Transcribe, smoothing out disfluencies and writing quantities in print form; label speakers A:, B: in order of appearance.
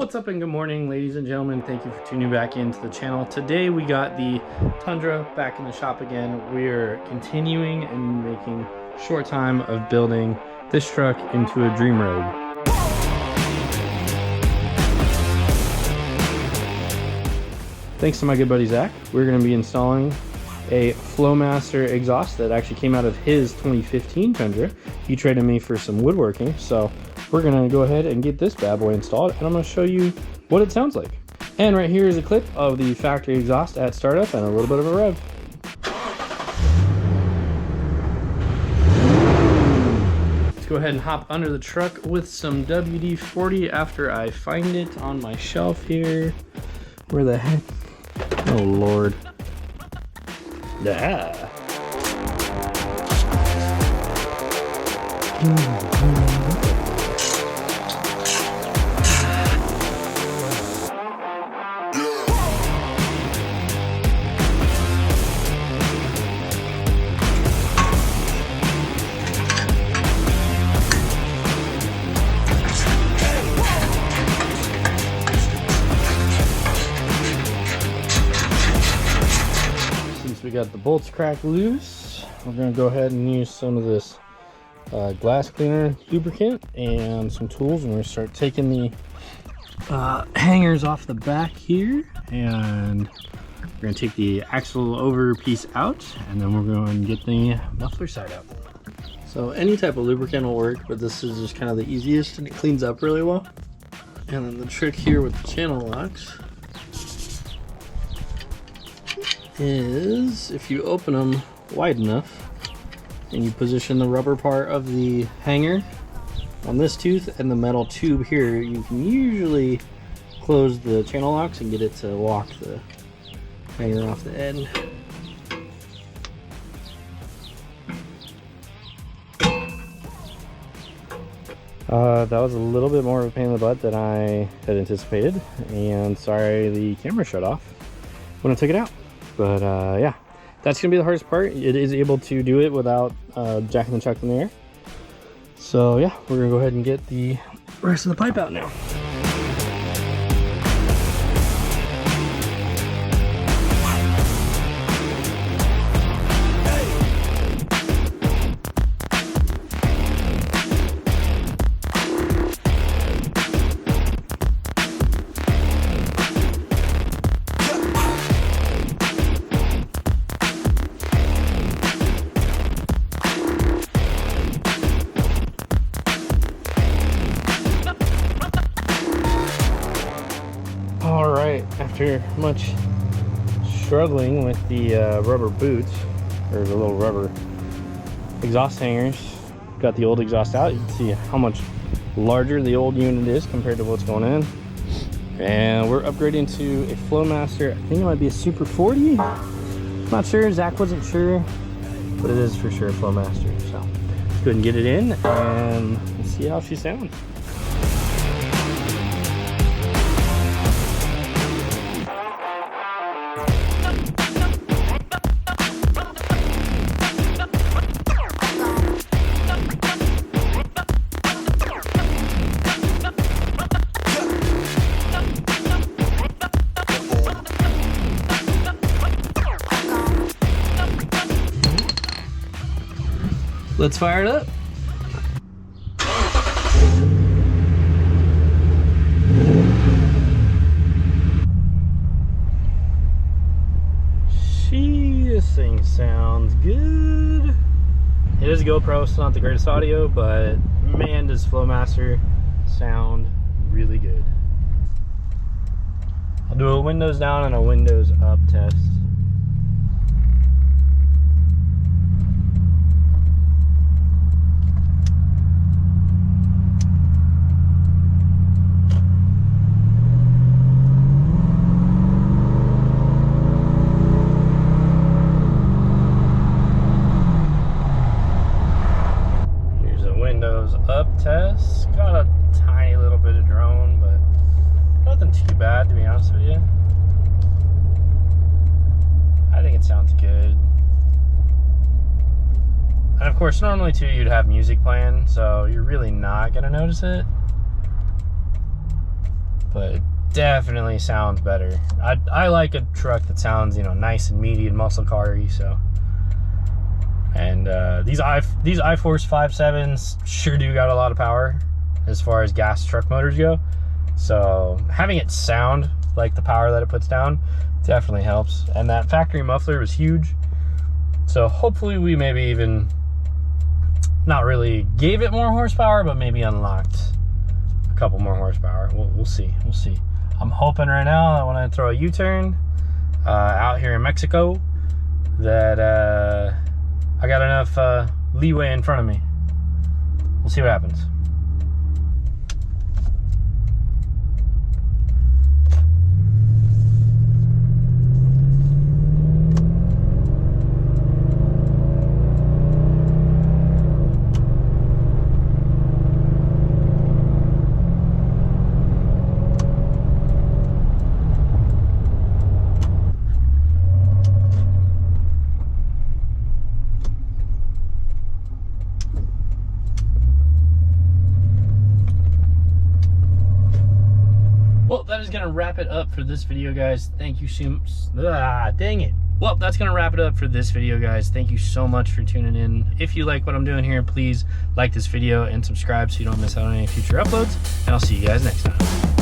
A: What's up and good morning, ladies and gentlemen. Thank you for tuning back into the channel. Today we got the Tundra back in the shop again. We're continuing and making short time of building this truck into a dream road. Thanks to my good buddy Zach, we're going to be installing a Flowmaster exhaust that actually came out of his 2015 Tundra. He traded me for some woodworking, so we're gonna go ahead and get this bad boy installed, and I'm gonna show you what it sounds like. And right here is a clip of the factory exhaust at startup and a little bit of a rev. Let's go ahead and hop under the truck with some WD-40 after I find it on my shelf here. Where the heck? Oh Lord. Yeah. We got the bolts cracked loose. We're going to go ahead and use some of this glass cleaner lubricant and some tools, and we're going to start taking the hangers off the back here, and we're going to take the axle over piece out, and then we're going to get the muffler side out. So any type of lubricant will work, but this is just kind of the easiest, and it cleans up really well. And then the trick here with the channel locks is if you open them wide enough and you position the rubber part of the hanger on this tooth and the metal tube here, you can usually close the channel locks and get it to lock the hanger off the end. That was a little bit more of a pain in the butt than I had anticipated, and sorry the camera shut off when I took it out. But yeah, that's gonna be the hardest part. It is able to do it without jacking the truck in the air. So yeah, we're gonna go ahead and get the rest of the pipe out now. After much struggling with the rubber boots, or the little rubber exhaust hangers, got the old exhaust out. You can see how much larger the old unit is compared to what's going in. And we're upgrading to a Flowmaster. I think it might be a Super 40. Not sure, Zach wasn't sure, but it is for sure a Flowmaster. So let's go ahead and get it in and see how she sounds. Let's fire it up. This thing sounds good. It is a GoPro, so not the greatest audio, but man, does Flowmaster sound really good. I'll do a windows down and a windows up test. Up test, got a tiny little bit of drone, but nothing too bad, to be honest with you. I think it sounds good. And of course, normally too, you'd have music playing, so you're really not gonna notice it. but it definitely sounds better. I like a truck that sounds, you know, nice and meaty and muscle car-y, so. And these iForce 5.7s sure do got a lot of power as far as gas truck motors go. So having it sound like the power that it puts down definitely helps. And that factory muffler was huge. So hopefully we maybe even not really gave it more horsepower, but maybe unlocked a couple more horsepower. We'll see. We'll see. I'm hoping right now that when I throw a U-turn out here in Mexico, that I got enough leeway in front of me. We'll see what happens. Well, that is going to wrap it up for this video, guys. Thank you so much. Dang it. Well, that's going to wrap it up for this video, guys. Thank you so much for tuning in. If you like what I'm doing here, please like this video and subscribe so you don't miss out on any future uploads. And I'll see you guys next time.